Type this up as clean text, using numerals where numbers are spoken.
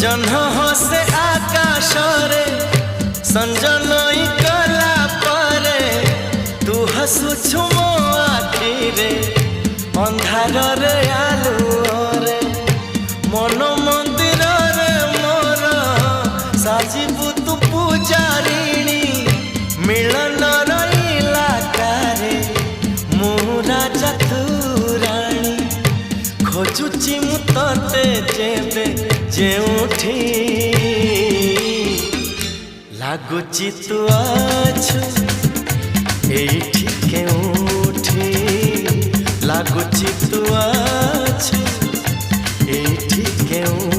जह्न हसे आकाश रे संजनई कला परे तू हसुछु मो आखि रे अंधार रे आलुओ रे मन मंदिर रे मोर साजिबु तू पूजारिणी मिलन रईला कारे मु राजा तू राणी खोजुची मु तते जेबे जेउठी लागुची तू आछु एठी केउठी लागुची तू आछु एठी केउठी।